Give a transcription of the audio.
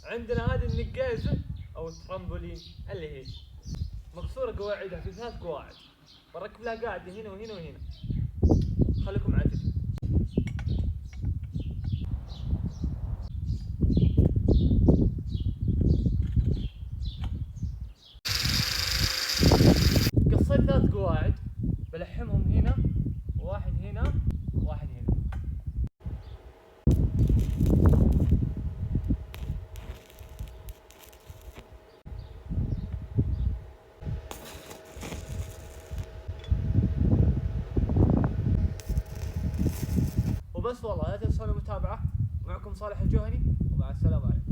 عندنا هذه النقازة او الترامبولين اللي هي مكسورة قواعدها في 3 قواعد، بركب لها قاعدة هنا وهنا وهنا. خليكم معي. قصيت 3 قواعد بلحمهم هنا، واحد هنا واحد هنا. وبس والله، لا تنسون المتابعة. معكم صالح الجوهري، ومع السلامة عليكم.